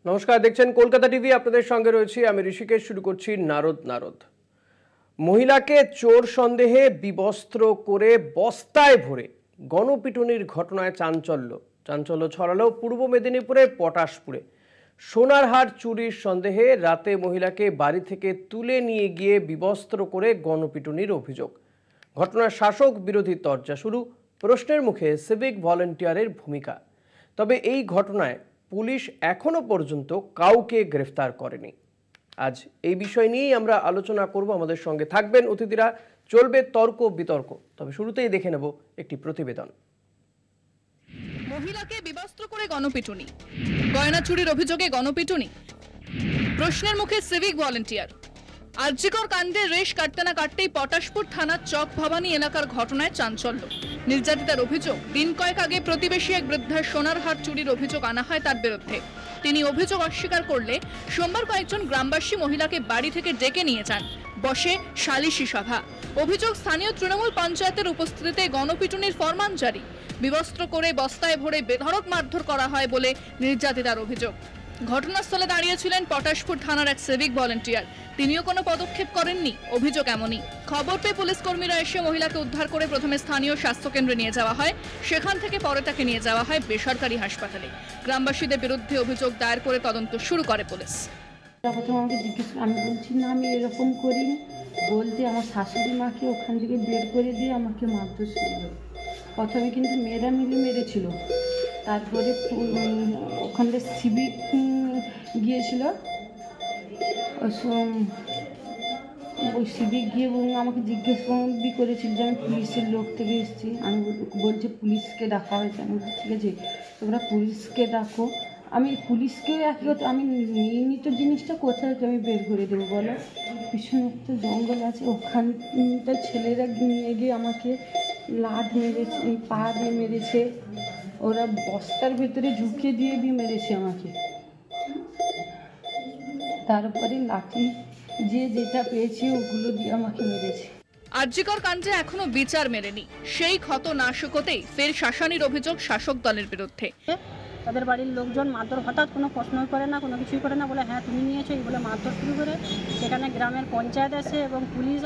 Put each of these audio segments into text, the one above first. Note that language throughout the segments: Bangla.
নমস্কার, দেখছেন কলকাতা টিভি। আপনাদের সঙ্গে রয়েছি আমি ঋষিকেশ। শুরু করছি নারদ। মহিলাকে চোর সন্দেহে বিবস্ত্র করে বস্তায় ভরে গণপিটুনির ঘটনায় চাঞ্চল্য ছড়ালো পূর্ব মেদিনীপুরের পটাশপুরে। সোনার হার চুরির সন্দেহে রাতে মহিলাকে বাড়ি থেকে তুলে নিয়ে গিয়ে বিবস্ত্র করে গণপিটুনির অভিযোগ। ঘটনার শাসক বিরোধী তরজা শুরু। প্রশ্নের মুখে সিভিক ভলেন্টিয়ারের ভূমিকা। তবে এই ঘটনায় পুলিশ এখনো পর্যন্ত কাউকে গ্রেফতার করেনি। আজ এই বিষয় নিয়েই আমরা আলোচনা করব। আমাদের সঙ্গে থাকবেন অতিথিরা, চলবে তর্ক বিতর্ক। তবে শুরুতেই দেখে নেব একটি প্রতিবেদন। মহিলাকে বিবস্ত্র করে গণপিটুনি, গয়না চুরির অভিযোগে গণপিটুনি। প্রশ্নের মুখে সিভিক ভলেন্টিয়ার। আরজিকর কাণ্ডে রেশ কাটতে না কাটতেই পটাশপুর থানার চক ভবানী এলাকার ঘটনায় চাঞ্চল্য। নির্যাতিতার অভিযোগ, দিন কয়েক আগে প্রতিবেশী এক বৃদ্ধার সোনার হার চুরির অভিযোগ আনা হয় তার বিরুদ্ধে। তিনি অভিযোগ অস্বীকার করলে সোমবার কয়েকজন গ্রামবাসী মহিলাকে বাড়ি থেকে ডেকে নিয়ে যান। বসে সালিশি সভা। অভিযোগ, স্থানীয় তৃণমূল পঞ্চায়েতের উপস্থিতিতে গণপিটুনির ফরমান জারি। বিবস্ত্র করে বস্তায় ভরে বেধড়ক মারধর করা হয় বলে নির্যাতিতার অভিযোগ। ঘটনাস্থলে দাঁড়িয়েছিলেন পটাশপুর থানার এক সিভিক ভলেন্টিয়ার। তিনিও কোনো পদক্ষেপ করেননি। অভিযোগ এমনই। খবর পেয়ে পুলিশ কর্মীরা এসে মহিলাকে উদ্ধার করে প্রথমে স্থানীয় স্বাস্থ্যকেন্দ্রে নিয়ে যাওয়া হয়। সেখান থেকে পরে তাকে নিয়ে যাওয়া হয় বেসরকারি হাসপাতালে। গ্রামবাসীদের বিরুদ্ধে অভিযোগ দায়ের করে তদন্ত শুরু করে পুলিশ। প্রথম আমাকে জিজ্ঞেস, আমি বলছি না আমি এরকম করিনি। বলতে আমার শাশুড়ি মাকে ওখান থেকে বের করে দিয়ে আমাকে মারধর শুরু করে। প্রথমে কিন্তু মেয়েরা মিলে মেরেছিল, তারপরে ওখান থেকে সিভিক গিয়েছিল। ওই সিভিক গিয়ে আমাকে জিজ্ঞেস করেছিল যে আমি পুলিশের লোক থেকে এসেছি। আমি বলছি পুলিশকে ডাকা হয়েছে। আমি বলছি ঠিক আছে, তোমরা পুলিশকে ডাকো। আমি পুলিশকে একই কথা, আমি নিয়মিত জিনিসটা কোথায় আমি বের করে দেবো বলো? পিছনে একটা জঙ্গল আছে, ওখানটা ছেলেরা নিয়ে গিয়ে আমাকে লাদ মেরেছে, পা দিয়ে মেরেছে। ওরা বস্তার ভেতরে ঝুঁকে দিয়ে মেরেছে আমাকে। তারপরে লাঠি যে যেটা পেয়েছে ওগুলো দিয়ে আমাকে মেরেছে। আরজিকর কাণ্ডে এখনো বিচার মেলেনি। সেই ক্ষত না শুকোতেই ফের শাসানির অভিযোগ শাসক দলের বিরুদ্ধে। তাদের বাড়ির লোকজন মারধর, হঠাৎ কোনো প্রশ্নই করে না, কোনো কিছুই করে না, বলে হ্যাঁ তুমি নিয়েছো এই বলে মারধর শুরু করে। সেখানে গ্রামের পঞ্চায়েত আসে এবং পুলিশ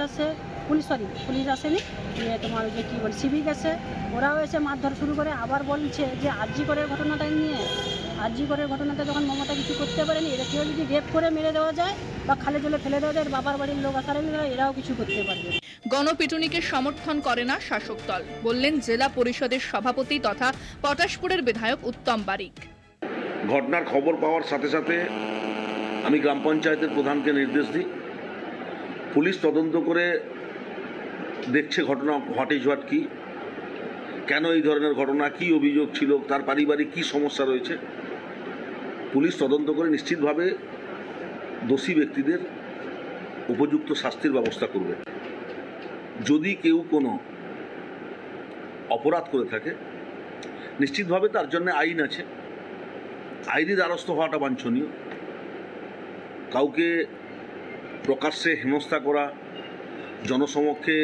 আসেনি, তোমার ওই যে কী বল সিভিক আসে, ওরাও এসে মারধর শুরু করে। আবার বলছে যে আরজিকরের ঘটনাটা নিয়ে, আরজিকরের ঘটনাটা যখন মমতা কিছু করতে পারেনি, এরা কেউ যদি রেপ করে মেরে দেওয়া যায় বা খালে জলে ফেলে দেওয়া যায়, বাবার বাড়ির লোক আসার এরাও কিছু করতে পারবে। গণপিটুনিকে সমর্থন করে না শাসক দল, বললেন জেলা পরিষদের সভাপতি তথা পটাশপুরের বিধায়ক উত্তম বারিক। ঘটনার খবর পাওয়ার সাথে সাথে আমি গ্রাম পঞ্চায়েতের প্রধানকে নির্দেশ দিই, পুলিশ তদন্ত করে দেখছে ঘটনা হোয়াট কি, কেন এই ধরনের ঘটনা, কি অভিযোগ ছিল, তার পারিবারিক কি সমস্যা রয়েছে। পুলিশ তদন্ত করে নিশ্চিতভাবে দোষী ব্যক্তিদের উপযুক্ত শাস্তির ব্যবস্থা করবে। যদি কেউ কোনো অপরাধ করে থাকে নিশ্চিতভাবে তার জন্য আইন আছে, আইনি দ্বারস্থ হওয়াটা বাঞ্ছনীয়। কাউকে প্রকাশ্যে হেনস্থা করা, জনসমক্ষে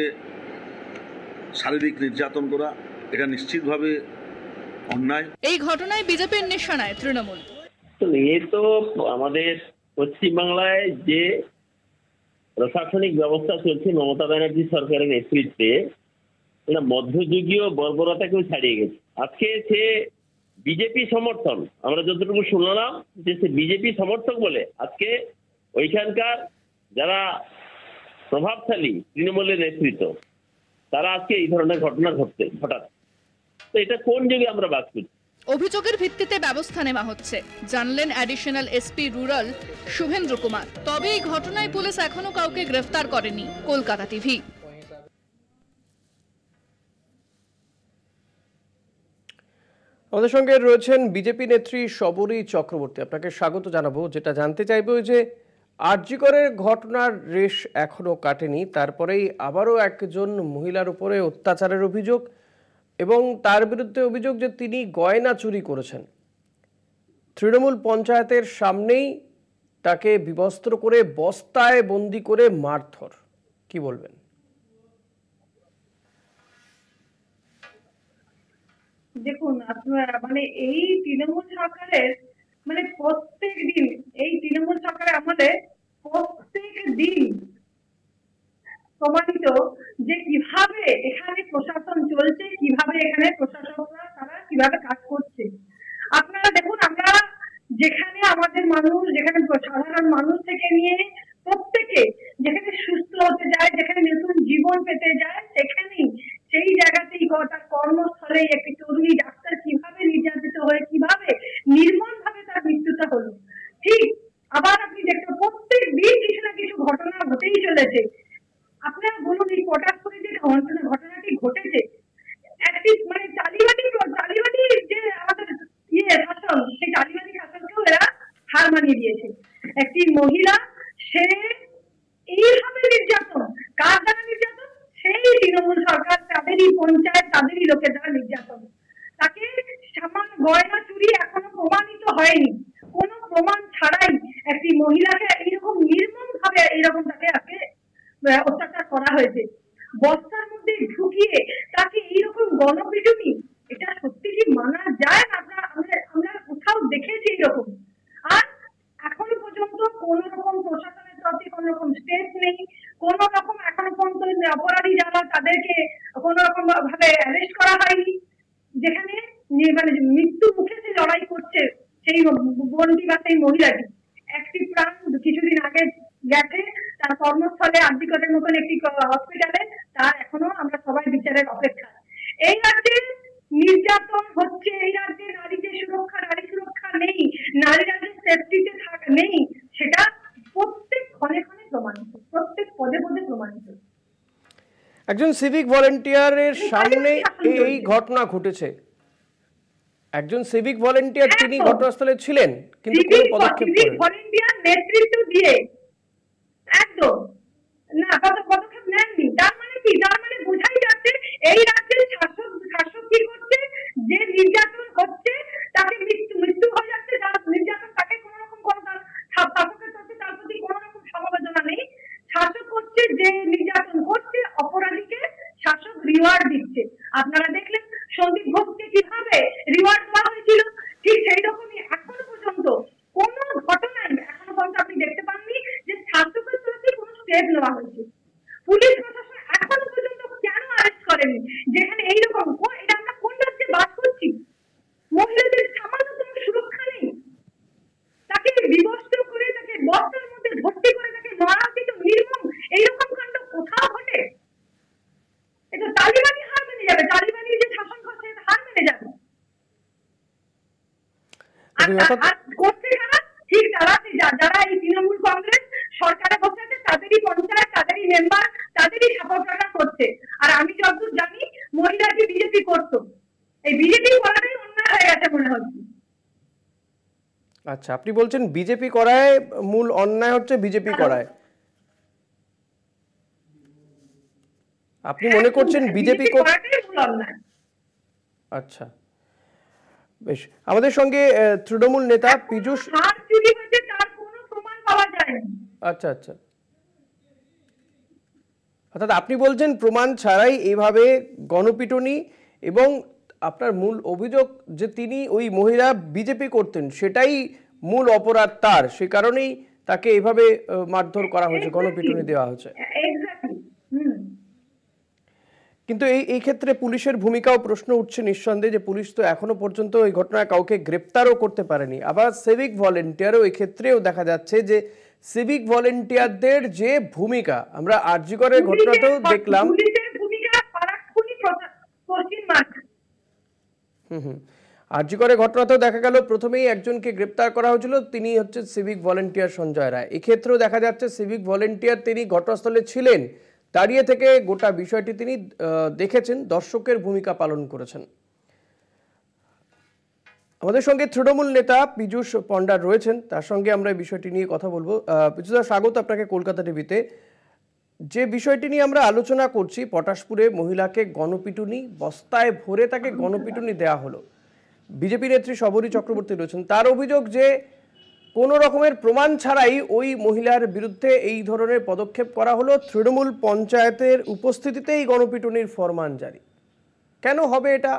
শারীরিক নির্যাতন করা, এটা নিশ্চিতভাবে অন্যায়। এই ঘটনায় বিজেপির নিশানায় তৃণমূল। এ তো আমাদের পশ্চিমবাংলায় যে প্রশাসনিক ব্যবস্থা চলছে মমতা ব্যানার্জি সরকারের নেতৃত্বে, এটা মধ্যযুগীয় বর্বরতাকেও ছাড়িয়ে গেছে। আজকে সে বিজেপি সমর্থন, আমরা যতটুকু শুনলাম যে সে বিজেপি সমর্থক বলে আজকে ওইখানকার যারা প্রভাবশালী তৃণমূলের নেতৃত্ব, তারা আজকে এই ধরনের ঘটনা ঘটাচ্ছে। তো এটা কোন যুগে আমরা বাস করছি? অভিযোগের ভিত্তিতে ব্যবস্থা নেওয়া হচ্ছে, জানলেন additional SP rural Shubhendra Kumar. তবে এই ঘটনায় পুলিশ এখনো কাউকে গ্রেফতার করেনি। কলকাতা টিভি। আমাদের সঙ্গে রয়েছেন বিজেপি নেত্রী শবরী চক্রবর্তী। আপনাকে স্বাগত জানাবো। যেটা জানতে চাইবো যে আরজিকরের ঘটনার রেশ এখনো কাটেনি, তারপরেই আবারও একজন মহিলার উপরে অত্যাচারের অভিযোগ এবং তার বিরুদ্ধে অভিযোগ যে তিনি গয়না চুরি করেছেন। তৃণমূল পঞ্চায়েতের সামনেই তাকে বিবস্ত্র করে বস্তায় বন্দি করে মারধর। কি বলবেন? দেখুন, আপনারা মানে এই তৃণমূল সরকারের মানে প্রত্যেক দিন এই তৃণমূল সরকারের আমলে প্রত্যেক দিন প্রমাণিত যে কিভাবে এখানে প্রশাসন চলছে, কিভাবে এখানে প্রশাসকরা তারা কিভাবে কাজ করছে। আপনারা দেখুন, আমরা যেখানে আমাদের মানুষ, যেখানে সাধারণ মানুষ থেকে নিয়ে প্রত্যেকে যেখানে সুস্থ হতে যায়, যেখানে নতুন জীবন পেতে যায়, সেখানেই সেই জায়গাতেই তার কর্মস্থলে একটি তরুণী ডাক্তার কিভাবে নির্যাতিত হয়ে কিভাবে নির্মম ভাবে তার মৃত্যুটা হলো। ঠিক আবার আপনি দেখতে প্রত্যেক দিন কিছু না কিছু ঘটনা ঘটেই চলেছে। আপনারা বলুন, এই পটাশপুরে যে ঘটনাটি ঘটেছে, একটি মানে তালিবানি যে আমাদের শাসন, সেই তালিবানি শাসনকেও এরা হার মানিয়ে দিয়েছে। একটি মহিলা, সে এইভাবে নির্যাতন, কার দ্বারা নির্যাতন? সেই তৃণমূল সরকার, তাদেরই পঞ্চায়েত, তাদেরই লোকের দ্বারা নির্যাতন। তাকে সামান্য গয়না চুরি এখনো প্রমাণিত হয়নি, কোনো প্রমাণ ছাড়াই একটি মহিলাকে এইরকম নির্মম ভাবে এইরকম তাকে অত্যাচার করা হয়েছে। বস্তার মধ্যে ঢুকিয়ে তাকে এইরকম গণপিটুনি, এটা সত্যি কি মানা যায়? আমরা কোথাও দেখেছি এরকম? আর এখনো পর্যন্ত কোন রকম প্রশাসনের তরফে কোন রকম স্টেপ নেই, কোন রকম এখনো পর্যন্ত অপরাধী যারা তাদেরকে কোন রকম ভাবে অ্যারেস্ট করা হয়নি। যেখানে মানে মৃত্যু মুখে সে লড়াই করছে সেই বন্দি বা সেই মহিলাটি, একটি প্রাণ কিছুদিন আগে গেছে তার কর্মস্থলে আরজিকরের মতন একটি হসপিটালে, তার এখনো আমরা সবাই বিচারের অপেক্ষা। এই রাজ্যে নির্যাতন হচ্ছে, এই রাজ্যে নারীদের সুরক্ষা, নারী সুরক্ষা নেই, নারীরা যে সেফটিতে নেই, সেটা প্রত্যেক ক্ষণে ক্ষণে প্রমাণিত, প্রত্যেক পদে পদে প্রমাণিত। একজন সিভিক ভলেন্টিয়ারের সামনে এই ঘটনা ঘটেছে, একজন সিভিক ভলেন্টিয়ার তিনি ঘটনাস্থলে ছিলেন কিন্তু কোনো পদক্ষেপ করেননি। ভলেন্টিয়ার নেতৃত্ব দিয়ে একদম না পদক্ষেপ নেননি। তার মানে কি? তার মানে বোঝাই যাচ্ছে এই রাজ্যের শাসক কি করছে, যে নির্যাতন হচ্ছে তাকে মৃত্যু হয়ে যাচ্ছে, যার নির্যাতন তাকে কোন রকম শাসকের তরফে তার প্রতি কোন রকম সমবেদনা নেই। শাসক হচ্ছে যে নির্যাতন করছে, অপরাধীকে শাসক রিওয়ার্ড দিচ্ছে। আপনারা দেখলেন সন্দীপ ঘোষকে কিভাবে রিওয়ার্ড দেওয়া হয়েছিল, ঠিক সেই রকমই এখনো পর্যন্ত কোন ঘটনায় এখনো পর্যন্ত আপনি দেখতে পাননি যে শাসকের তরফে কোন স্টেপ নেওয়া হয়েছে। পুলিশ প্রশাসন এখনো পর্যন্ত কেন অ্যারেস্ট করেনি? যেখানে এইরকম, এটা আমরা কোন রাজ্যে বাস করছি? মহিলাদের সামান্যতম সুরক্ষা নেই, তাকে বিবস্ত্র করে, তাকে বস্তার মধ্যে ভর্তি করে তাকে মারা হচ্ছে, নির্মম এইরকম কাণ্ড কোথাও ঘটে? এটা তালিবানি হার মেনে যাবে, তালিবানি যে শাসন করছে হার মেনে যাবে। আর করছে কারা? ঠিক তারা, যারা এই তৃণমূল কংগ্রেস সরকারে বসে আছে, তাদেরই পঞ্চায়েত, তাদেরই মেম্বার, তাদেরই সাপোর্টাররা করছে। আর আমি যতদূর জানি মহিলাটি বিজেপি করতো, এই বিজেপি করাটাই অন্যায় হয়ে গেছে মনে হচ্ছে। আচ্ছা, আপনি বলছেন বিজেপি করায় মূল অন্যায় হচ্ছে, বিজেপি করায় আপনি মনে করছেন বিজেপি করাটাই মূল অন্যায়? আচ্ছা, বেশ। আমাদের সঙ্গে তৃণমূল নেতা পীযূষ। হার চুরি হয়েছে তার কোনো প্রমাণ পাওয়া যায়নি। আচ্ছা আচ্ছা, অর্থাৎ আপনি বলছেন প্রমাণ ছাড়াই এইভাবে গণপিটুনি, এবং আপনার মূল অভিযোগ যে তিনি ওই মহিলা বিজেপি করতেন, সেটাই মূল অপরাধ তার, সে কারণেই তাকে এইভাবে মারধর করা হয়েছে, গণপিটুনি দেওয়া হয়েছে। কিন্তু এই ক্ষেত্রে পুলিশের ভূমিকাও প্রশ্ন উঠছে নিঃসন্দেহে, যে পুলিশ তো এখনো পর্যন্ত এই ঘটনায় কাউকে গ্রেপ্তারও করতে পারেনি। আবার সিভিক ভলেন্টিয়ারও এই ক্ষেত্রেও দেখা যাচ্ছে যে সিভিক ভলেন্টিয়ারদের যে ভূমিকা, আমরা আরজিকরের ঘটনাতেও দেখলাম। আরজিকরের ঘটনাতেও দেখা গেল প্রথমেই একজনকে গ্রেপ্তার করা হয়েছিল, তিনি হচ্ছে সিভিক ভলেন্টিয়ার সঞ্জয় রায়। এক্ষেত্রেও দেখা যাচ্ছে সিভিক ভলেন্টিয়ার তিনি ঘটনাস্থলে ছিলেন, দাঁড়িয়ে থেকে গোটা বিষয়টি তিনি দেখেছেন, দর্শকের ভূমিকা পালন করেছেন। আমাদের সঙ্গে তৃণমূল নেতা পীযূষ পণ্ডা রয়েছেন, তার সঙ্গে আমরা এই বিষয়টি নিয়ে কথা বলবো। পীযূষদা, স্বাগত আপনাকে কলকাতা টিভিতে। যে বিষয়টি নিয়ে আমরা আলোচনা করছি, পটাশপুরে মহিলাকে গণপিটুনি, বস্তায় ভরে তাকে গণপিটুনি দেওয়া হলো। বিজেপি নেত্রী শবরী চক্রবর্তী রয়েছেন, তার অভিযোগ যে কোনো রকমের প্রমাণ ছাড়াই ওই মহিলার বিরুদ্ধে এই ধরনের পদক্ষেপ করা হলো, তৃণমূল পঞ্চায়েতের উপস্থিতিতেই গণপিটুনির ফরমান জারি। কেন হবে এটা?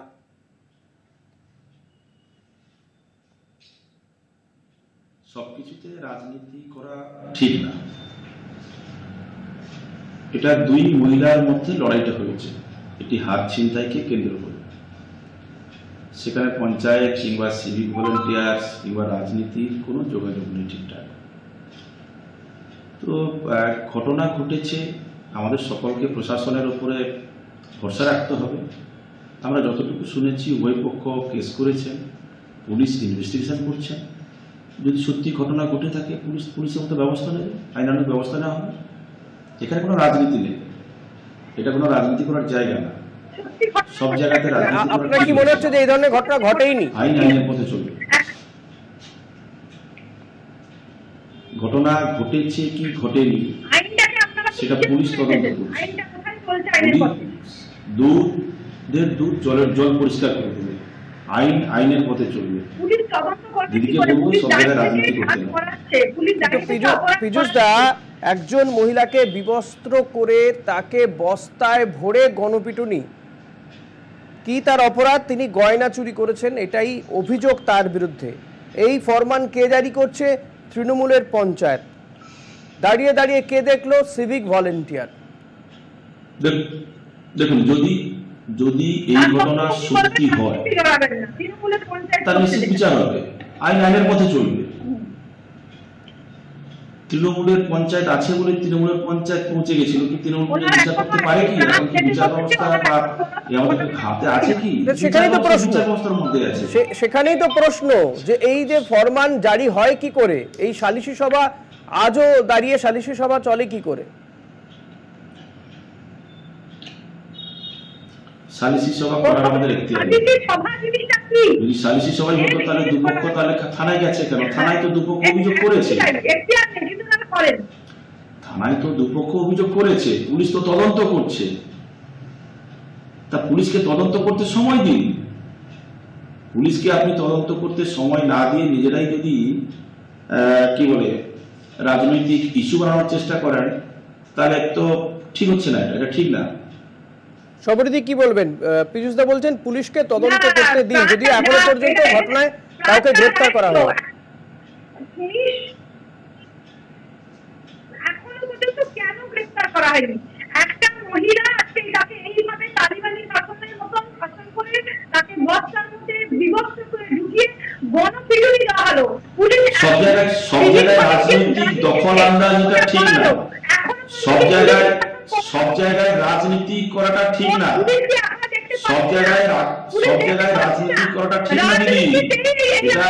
সবকিছুতে রাজনীতি করা ঠিক না। এটা দুই মহিলার মধ্যে লড়াইটা হয়েছে, এটি হাত ছিনতাইকে কেন্দ্র করে। সেখানে পঞ্চায়েত কিংবা সিভিক ভলেন্টিয়ার্স কিংবা রাজনীতির কোনো যোগাযোগ নেই ঠিকঠাক। তো ঘটনা ঘটেছে, আমাদের সকলকে প্রশাসনের উপরে ভরসা রাখতে হবে। আমরা যতটুকু শুনেছি উভয় পক্ষ কেস করেছেন, পুলিশ ইনভেস্টিগেশন করছেন। যদি সত্যি ঘটনা ঘটে থাকে পুলিশের মতো ব্যবস্থা নেবে, আইনানুগ ব্যবস্থা নেওয়া হবে। এখানে কোনো রাজনীতি নেই, এটা কোনো রাজনীতি করার জায়গা না। সব জায়গাতে রাজনীতি। আপনার কি মনে হচ্ছে যে এই ধরনের ঘটনা ঘটেইনি? আইনের পথে চলবে। ঘটনা ঘটেছে কি ঘটেনি সেটা পুলিশ তদন্ত করছে। দুধ জলের জল পরিষ্কার করে দেবে, আইনের পথে চলবে। দিদিকে বলবো সব জায়গায় রাজনীতি করতে না। পীযূষ দা, একজন মহিলাকে বিবস্ত্র করে তাকে বস্তায় ভরে গণপিটুনি, কি তার অপরাধ? তিনি গয়না চুরি করেছেন, এটাই অভিযোগ তার বিরুদ্ধে। এই ফরমান কে জারি করছে? তৃণমূলের পঞ্চায়েত। দাঁড়িয়ে দাঁড়িয়ে কে দেখলো? Civic volunteer. দেখুন, যদি এই ঘটনা সত্যি হয় তার নিশ্চিত বিচার হবে, আইনের পথে চলবে। তৃণমূলের পঞ্চায়েত আছে বলে তৃণমূলের পঞ্চায়েত পৌঁছে গেছিল, কি তৃণমূল বিচার করতে পারে কি? এখন কি বিচার ব্যবস্থা বা আমাদের হাতে আছে কি? সেখানেই তো প্রশ্ন, ব্যবস্থার মধ্যে আছে। সেখানেই তো প্রশ্ন যে এই যে ফরমান জারি হয় কি করে? এই সালিশি সভা আজও দাঁড়িয়ে সালিশি সভা চলে কি করে? সালিশি সভা করার আমাদের এখতিয়ার নেই। যদি সালিশি সভাই হতো তাহলে দুপক্ষ তাহলে থানায় গেছে কেন? থানায় তো দুপক্ষ অভিযোগ করেছে, থানায় তো দুপক্ষ অভিযোগ করেছে, পুলিশ তো তদন্ত করছে। তা পুলিশকে তদন্ত করতে সময় দিন। পুলিশকে আপনি তদন্ত করতে সময় না দিয়ে নিজেরাই যদি কি বলে রাজনৈতিক ইস্যু বানানোর চেষ্টা করেন তাহলে তো ঠিক হচ্ছে না, এটা ঠিক না। সবরিদি কি বলবেন? পীযূষ দা বলছেন পুলিশকে তদন্ত করতে দিন, যদি এখনো পর্যন্ত ঘটনায় কাউকে গ্রেফতার করা হয়। এখনো পর্যন্ত কেন গ্রেফতার করা হয়নি? একটা মহিলা আজকে তাকে এইভাবে তালিবানি শাসনের মতন শাসন করে তাকে বস্তার মধ্যে বিভক্ত করে ঢুকিয়ে গণপিটুনি দেওয়া হলো। পুলিশ সব জায়গায় রাজনৈতিক দখল আন্দাজটা ঠিক না। সব জায়গায় রাজনীতি করাটা ঠিক না। সব জায়গায় রাজনীতি করাটা ঠিক না দিদি। এটা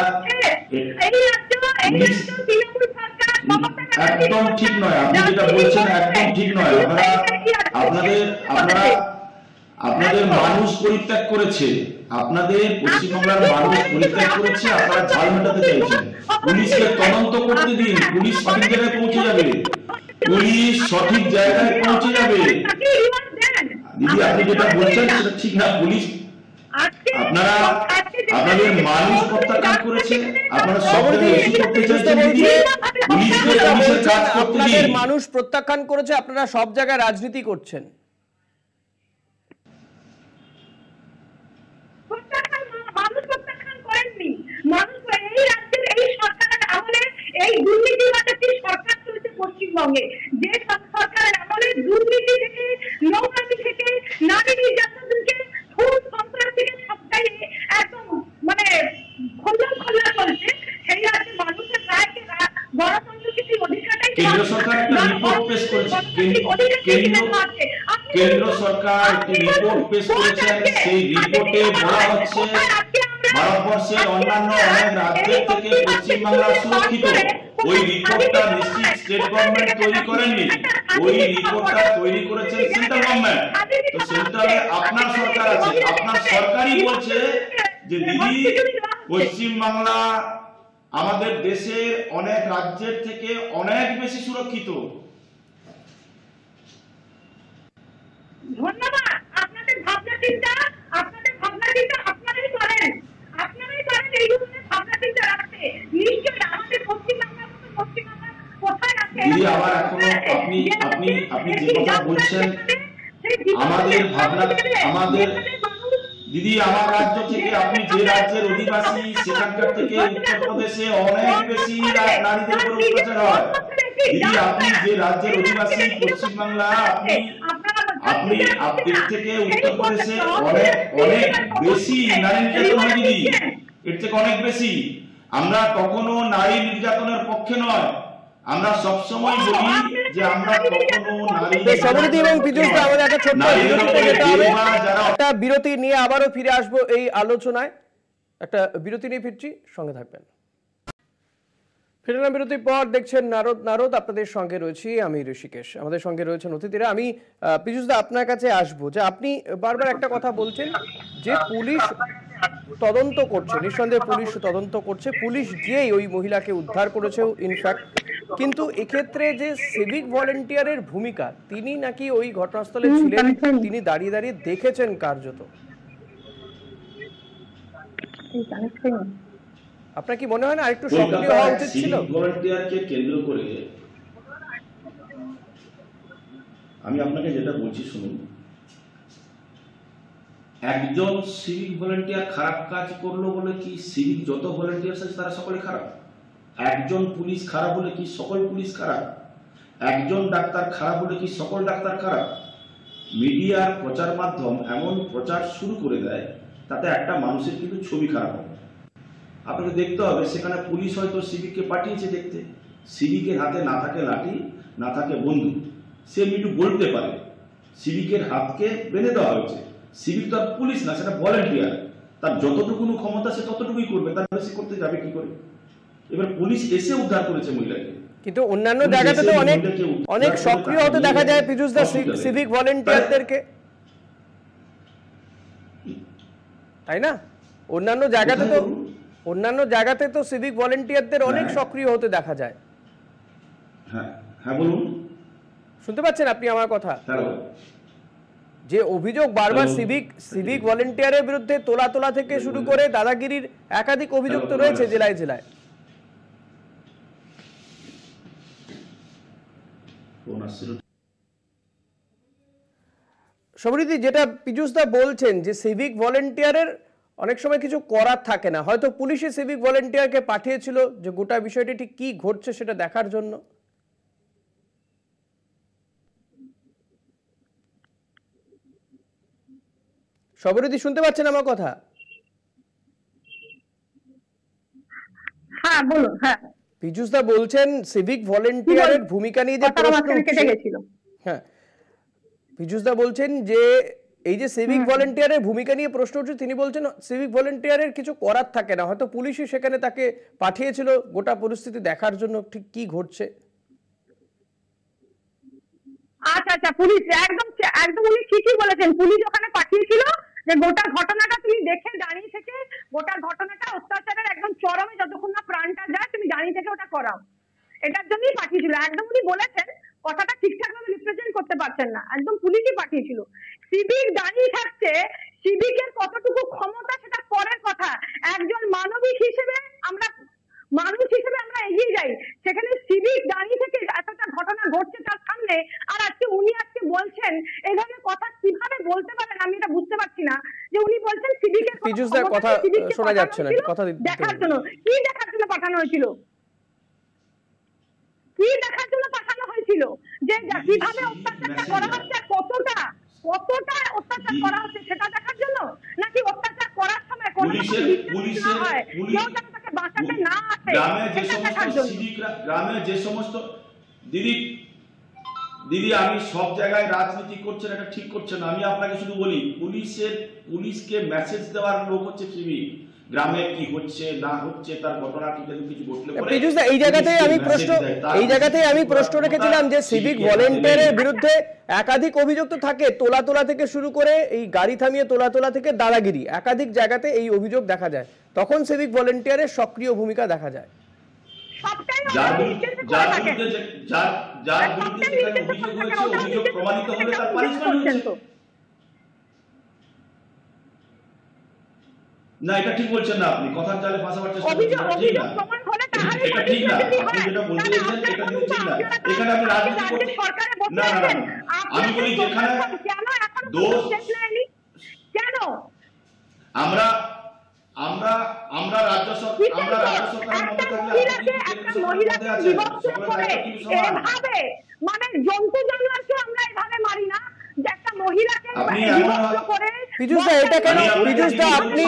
একদম ঠিক নয়। আপনি যেটা বলছেন একদম ঠিক নয়। আপনাদের মানুষ পরিত্যাগ করেছে, আপনাদের পশ্চিমবাংলার মানুষ পরিত্যাগ করেছে, আপনারা ঝাল মেটাতে চাইছেন। পুলিশকে তদন্ত করতে দিন, পুলিশ সঠিক জায়গায় পৌঁছে যাবে, পুলিশ সঠিক জায়গায় পৌঁছে যাবে। দিদি আপনি যেটা বলছেন সেটা ঠিক না। পুলিশ আপনাদের মানুষ প্রত্যাখ্যান করেছে, আপনারা সব জায়গায় ইস্যু করতে চাইছেন দিদি। পুলিশকে পুলিশের কাজ করতে দিন। আপনাদের মানুষ প্রত্যাখ্যান করেছে, আপনারা সব জায়গায় রাজনীতি করছেন। মানুষ প্রত্যাখ্যান করেননি। মানুষ এই রাজ্যের এই সরকারের আমলে এই দুর্নীতিবাদী সরকার চলছে পশ্চিমবঙ্গে, যে সরকারের আমলে দুর্নীতি থেকে, নোংরামি থেকে, নারী নির্যাতন থেকে, খুন সন্ত্রাস থেকে সবটাই একদম মানে খোলা চলছে। সেই রাজ্যে মানুষের রায়কে গণতন্ত্র কিছু অধিকারটাই কেন্দ্র সরকার একটা রিপোর্ট পেশ করেছে। কেন্দ্র সরকার একটি রিপোর্ট পেশ করেছেন। সেই রিপোর্টে বলা হচ্ছে ভারতবর্ষের অন্যান্য অনেক রাজ্যের থেকে পশ্চিমবাংলা সুরক্ষিত। ওই রিপোর্টটা নিশ্চিত স্টেট গভর্নমেন্ট তৈরি করেননি, ওই রিপোর্টটা তৈরি করেছেন সেন্ট্রাল গভর্নমেন্ট। তো সেন্ট্রালে আপনার সরকার আছে, আপনার সরকারই বলছে যে দিদি পশ্চিমবাংলা আমাদের দেশের অনেক রাজ্যের থেকে অনেক বেশি সুরক্ষিত। ধন্যবাদ। আপনাদের ভাবনা চিন্তা আপনারাই করেন এই ধরনের ভাবনা চিন্তা রাখতে। নিশ্চয়ই আমাদের পশ্চিমবাংলা কোথায় আছে দিদি, আবার এখনো আপনি যে কথা বলছেন আমাদের ভাবনা, আমাদের দিদি আমার রাজ্য থেকে আপনি যে রাজ্যের অধিবাসী সেখানকার থেকে উত্তরপ্রদেশে অনেক বেশি নারীদের উপর অত্যাচার হয়। দিদি আপনি যে রাজ্যের অধিবাসী পশ্চিমবাংলা, আপনি এর থেকে উত্তরপ্রদেশে অনেক অনেক বেশি নারী নির্যাতন হয় দিদি, এর থেকে অনেক বেশি। আমরা কখনো নারী নির্যাতনের পক্ষে নয়, আমরা সবসময় বলি যে আমরা কখনো নারী সবরীতি এবং পীযূষদা আমাদের একটা ছোট্ট বিরতিতে যেতে হবে। একটা বিরতি নিয়ে আবারও ফিরে আসবো এই আলোচনায়। একটা বিরতি নিয়ে ফিরছি, সঙ্গে থাকবেন। ফিরলাম বিরতির পর, দেখছেন নারদ। আপনাদের সঙ্গে রয়েছি আমি ঋষিকেশ, আমাদের সঙ্গে রয়েছেন অতিথিরা। আমি পীযূষদা আপনার কাছে আসবো, যে আপনি বারবার একটা কথা বলছেন যে পুলিশ তদন্ত করছে, নিঃসন্দেহে পুলিশ তদন্ত করছে, পুলিশ গিয়েই ওই মহিলাকে উদ্ধার করেছেও ইনফ্যাক্ট। কিন্তু এক্ষেত্রে যে সিভিক ভলেন্টিয়ারের ভূমিকা, তিনি নাকি ওই ঘটনাস্থলে ছিলেন, তিনি দাঁড়িয়ে দাঁড়িয়ে দেখেছেন কার্যত। আপনার কি মনে হয় না আরেকটু সক্রিয় হওয়া উচিত ছিল? ভলেন্টিয়ারকে কেন্দ্র করে আমি আপনাকে যেটা বলছি শুনুন, একজন সিভিক ভলেন্টিয়ার খারাপ কাজ করলো বলে কি সিভিক যত ভলেন্টিয়ার আছে তারা সকলে খারাপ? একজন পুলিশ খারাপ হলে কি সকল পুলিশ খারাপ? একজন ডাক্তার খারাপ হলে কি সকল ডাক্তার খারাপ? মিডিয়ার প্রচার মাধ্যম এমন প্রচার শুরু করে দেয় তাতে একটা মানুষের কিন্তু ছবি খারাপ হবে। আপনাকে দেখতে হবে সেখানে পুলিশ হয়তো সিভিককে পাঠিয়েছে দেখতে, সিভিকের হাতে না থাকে লাঠি, না থাকে বন্দুক, সে একটু বলতে পারে, সিভিকের হাতকে বেঁধে দেওয়া হয়েছে। সিভিক তো আর পুলিশ না, সেটা ভলেন্টিয়ার, তার যতটুকু ক্ষমতা সে ততটুকুই করবে, তার বেশি করতে যাবে কি করে? এবার পুলিশ এসে উদ্ধার করেছে মহিলাকে, কিন্তু অন্যান্য জায়গাতে তো অনেক সক্রিয় হতে দেখা যায় পীযূষদা সিভিক ভলেন্টিয়ারদেরকে, তাই না? অন্যান্য জায়গাতে তো সিভিক ভলেন্টিয়ারদের অনেক সক্রিয় হতে দেখা যায়। হ্যাঁ হ্যাঁ বলুন, শুনতে পাচ্ছেন আপনি আমার কথা? যে অভিযোগ বারবার সিভিক ভলেন্টিয়ারের বিরুদ্ধে তোলা থেকে শুরু করে দাদাগিরির একাধিক অভিযোগ তো রয়েছে জেলায় জেলায়। সবরীতি, যেটা পীযূষদা বলছেন যে সিভিক ভলেন্টিয়ারের অনেক সময় কিছু করার থাকে না, হয়তো পুলিশে সিভিক ভলেন্টিয়ারকে পাঠিয়েছিল যে গোটা বিষয়টি ঠিক কি ঘটছে সেটা দেখার জন্য। সবরীতি, শুনতে পাচ্ছেন আমার কথা? হ্যাঁ বলুন। হ্যাঁ, পীযূষদা বলছেন সিভিক ভলেন্টিয়ারের ভূমিকা নিয়ে যে প্রশ্ন উঠছে, হ্যাঁ পীযূষদা বলছেন যে এই যে সিভিক ভলেন্টিয়ারের ভূমিকা নিয়ে প্রশ্ন উঠছে, তিনি বলছেন সিভিক ভলেন্টিয়ারের কিছু করার থাকে না, হয়তো পুলিশই সেখানে তাকে পাঠিয়েছিল গোটা পরিস্থিতি দেখার জন্য ঠিক কি ঘটছে। আচ্ছা, পুলিশ একদম উনি ঠিকই বলেছেন, পুলিশ ওখানে পাঠিয়েছিল যে গোটা ঘটনাটা তুমি দেখে দাঁড়িয়ে থেকে গোটা ঘটনাটা অত্যাচারের একদম চরমে যতক্ষণ না প্রাণটা যায় তুমি দাঁড়িয়ে থেকে ওটা করাও, এটার জন্যই পাঠিয়েছিল। একদম উনি বলেছেন, কথাটা ঠিকঠাক ভাবে রিপ্রেজেন্ট করতে পারছেন না, একদম পুলিশই পাঠিয়েছিল। সিভিক দাঁড়িয়ে থাকছে, সিভিকের কতটুকু ক্ষমতা সেটা পরের কথা, একজন মানবিক হিসেবে আমরা এগিয়ে যাই, সেখানে সিভিক দাঁড়িয়ে থেকে এতটা ঘটনা ঘটছে তার সামনে, আর উনি আজকে বলছেন এই ধরনের কথা কিভাবে বলতে পারেন আমি এটা বুঝতে পারছি না। যে উনি বলছেন সিভিকের পীযূষদার কথা শোনা যাচ্ছে না, কথা দেখার জন্য, কি দেখার জন্য পাঠানো হয়েছিল, কি দেখার জন্য পাঠানো হয়েছিল যে কিভাবে অত্যাচার করা হচ্ছে, কতটা অত্যাচার করা হচ্ছে সেটা দেখার জন্য, নাকি অত্যাচার করার সময় কোনো তাকে বাঁচাতে না আসে গ্রামে যে সমস্ত দিদি আমি সব জায়গায় রাজনীতি করছেন, এটা ঠিক করছেন না। আমি আপনাকে শুধু বলি, পুলিশকে মেসেজ দেওয়ার লোক হচ্ছে সিভিক, গ্রামে কি হচ্ছে না হচ্ছে তার ঘটনা কিছু ঘটলে পীযূষদা এই জায়গাতেই আমি প্রশ্ন রেখেছিলাম যে সিভিক ভলেন্টিয়ারের বিরুদ্ধে একাধিক অভিযোগ তো থাকে, তোলা থেকে শুরু করে এই গাড়ি থামিয়ে তোলা থেকে দাদাগিরি, একাধিক জায়গাতে এই অভিযোগ দেখা যায়, তখন সিভিক ভলেন্টিয়ারের সক্রিয় ভূমিকা দেখা যায়। অভিযোগ প্রমাণিত হলে তার পানিশমেন্ট হচ্ছে না, এটা ঠিক বলছেন না আপনি, কথার জালে ফাঁসাবার চেষ্টা করছেন, এটা ঠিক না, আপনি যেটা বলতে চাইছেন এটা কিন্তু ঠিক না। এখানে আপনি রাজনীতি করছেন না, আমি বলি যেখানে দোষ, আমরা আমরা আমরা রাজ্য সরকারের মধ্যে এভাবে মানে জন্তু জানোয়ারকে আমরা এভাবে মারি না যে একটা মহিলাকে পীযুষ দা এটা কেন? পীযুষ দা আপনি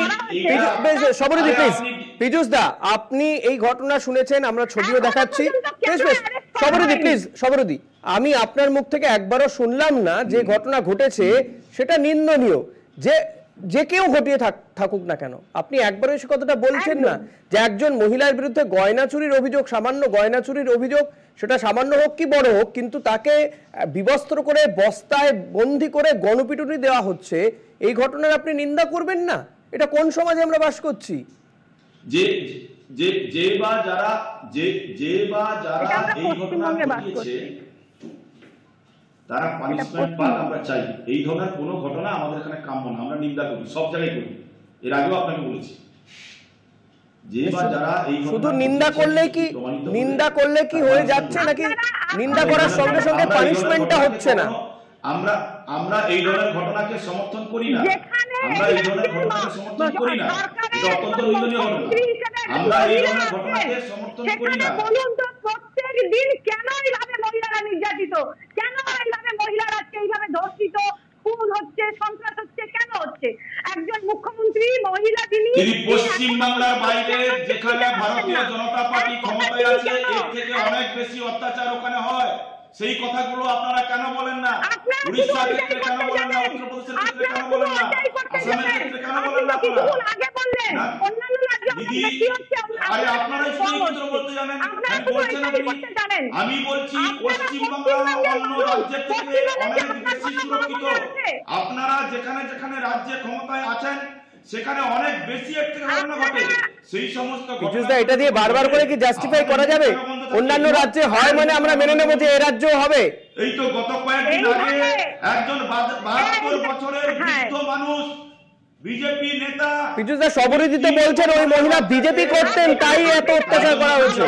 সবরদি প্লিজ, পীযুষ দা আপনি এই ঘটনা শুনেছেন, আমরা ছবিও দেখাচ্ছি। সবরদি প্লিজ, সবরদি আমি আপনার মুখ থেকে একবারও শুনলাম না যে ঘটনা ঘটেছে সেটা নিন্দনীয়, যে কেউ ঘটিয়ে থাকুক না কেন, আপনি একবারও এসে কথাটা বলছেন না যে একজন মহিলার বিরুদ্ধে গয়না চুরির অভিযোগ, সামান্য গয়না চুরির অভিযোগ, সেটা সামান্য হোক কি বড় হোক, কিন্তু তাকে বিবস্ত্র করে বস্তায় বন্দি করে গণপিটুনি দেওয়া হচ্ছে, এই ঘটনার আপনি নিন্দা করবেন না? এটা কোন সমাজে আমরা বাস করছি? যে বা যারা এই ঘটনা ঘটিয়েছে তারা পানিশমেন্ট পাক আমরা চাই। এই ধরনের কোনো ঘটনা আমাদের এখানে কাম্য না, আমরা নিন্দা করি, সব জায়গায় করি। এর আগেও আপনাকে বলেছি যে বা যারা এই শুধু নিন্দা করলে কি হয়ে যাচ্ছে নাকি নিন্দা করার সঙ্গে সঙ্গে পানিশমেন্টটা হচ্ছে না? আমরা এই ধরনের ঘটনাকে সমর্থন করি না, আমরা এই ধরনের ঘটনাকে সমর্থন করি না, এটা অত্যন্ত নিন্দনীয় ঘটনা। আমরা এই ধরনের ঘটনাকে সমর্থন করি না। বলুন তো প্রত্যেক দিন কেন এইভাবে মহিলারা নির্যাতিত, কেন এইভাবে মহিলারা এইভাবে ধর্ষিত, খুন হচ্ছে, সন্ত্রাস হচ্ছে, কেন হচ্ছে? একজন মুখ্যমন্ত্রী মহিলা তিনি পশ্চিম বাংলার বাইরে যেখানে ভারতীয় জনতা পার্টি ক্ষমতায় আছে এর থেকে অনেক বেশি অত্যাচার ওখানে হয়, সেই কথাগুলো আপনারা কেন বলেন না? উড়িষ্যার ক্ষেত্রে কেন বলেন না? উত্তরপ্রদেশের ক্ষেত্রে কেন বলেন না? আসামের ক্ষেত্রে কেন বলেন না আপনারা? আগে বললেন অন্যান্য রাজ্যে কি হচ্ছে? আরে আপনারাই শুধু উত্তর বলতে জানেন, বলছেন আপনি। আমি বলছি পশ্চিম বাংলা অন্য রাজ্যের থেকে অনেক বেশি সুরক্ষিত। আপনারা যেখানে যেখানে রাজ্যে ক্ষমতায় আছেন সেখানে অনেক বেশি এর থেকে ঘটনা ঘটে। সেই সমস্ত ঘটনা এটা দিয়ে বারবার করে কি জাস্টিফাই করা যাবে? অন্যান্য রাজ্যে হয় মানে আমরা মেনে নেব যে এই রাজ্যেও হবে। এই তো গত কয়েকদিন আগে একজন 72 বছরের বৃদ্ধ মানুষ বিজেপি নেতা পীযুষ দা সবরদি তো বলছেন ওই মহিলা বিজেপি করতেন তাই এত অত্যাচার করা হয়েছে।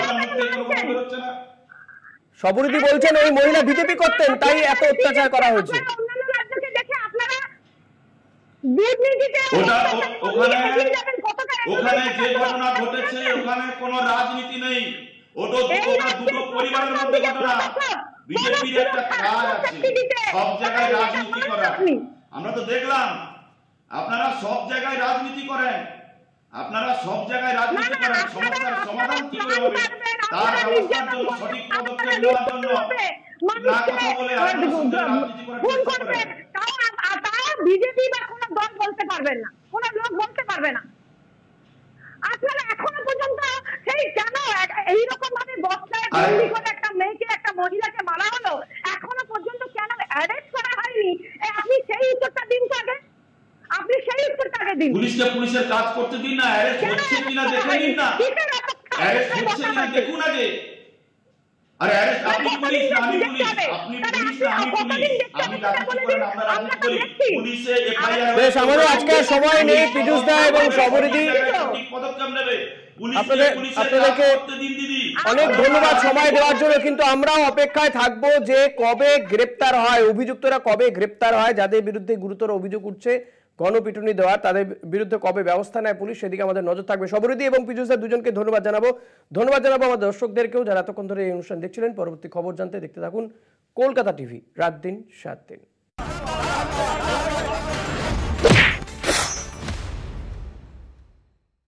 সবরদি বলছেন ওই মহিলা বিজেপি করতেন তাই এত অত্যাচার করা হয়েছে। ওখানে যে ঘটনা ঘটেছে ওখানে কোনো রাজনীতি নেই, ওটা দুটো পরিবারের মধ্যে ঘটনা। বিজেপির একটা কাজ আছে সব জায়গায় রাজনীতি করা। আমরা তো দেখলাম আপনারা সব জায়গায় রাজনীতি করেন, সমস্যার সমাধান কি করে হবে তার ব্যবস্থার জন্য সঠিক পদক্ষেপ নেওয়ার জন্য না কথা বলে রাজনীতি করে বিজেপি বা কোন দল বলতে পারবেন না, কোন লোক বলতে পারবে না। আপনারা এখনো পর্যন্ত সেই কেন এইরকম ভাবে বস্তায় বন্দি করে একটা মেয়েকে, একটা মহিলাকে মারা হলো, এখনো পর্যন্ত কেন অ্যারেস্ট করা হয়নি? আপনি সেই উত্তরটা দিন তো আগে, আপনি সেই উত্তরটা আগে দিন। পুলিশকে পুলিশের কাজ করতে দিন না, অ্যারেস্ট হচ্ছে কিনা দেখে নিন না, অ্যারেস্ট হচ্ছে কিনা দেখুন আগে। আরে অ্যারেস্ট আপনি পুলিশ না আমি পুলিশ, আপনি পুলিশ না আমি পুলিশ, আপনি রাজনীতি করেন আমরা রাজনীতি করি। পুলিশে এফআইআর বেশ আমাদের আজকে সময় নেই পীযুষ দা এবং সবরদি পদক্ষেপ নেবে। আপনাদেরকে অনেক ধন্যবাদ সময় দেওয়ার জন্য, কিন্তু আমরাও অপেক্ষায় থাকবো যে কবে গ্রেপ্তার হয় অভিযুক্তরা, কবে গ্রেপ্তার হয় যাদের বিরুদ্ধে গুরুতর অভিযোগ উঠছে গণপিটুনি দেওয়া, তাদের বিরুদ্ধে কবে ব্যবস্থা নেয় পুলিশ, সেদিকে আমাদের নজর থাকবে। সবরদি এবং পীযুষ দা দুজনকে ধন্যবাদ জানাবো আমাদের দর্শকদেরকেও যারা এতক্ষণ ধরে এই অনুষ্ঠান দেখছিলেন। পরবর্তী খবর জানতে দেখতে থাকুন কলকাতা টিভি, রাত দিন 7 দিন।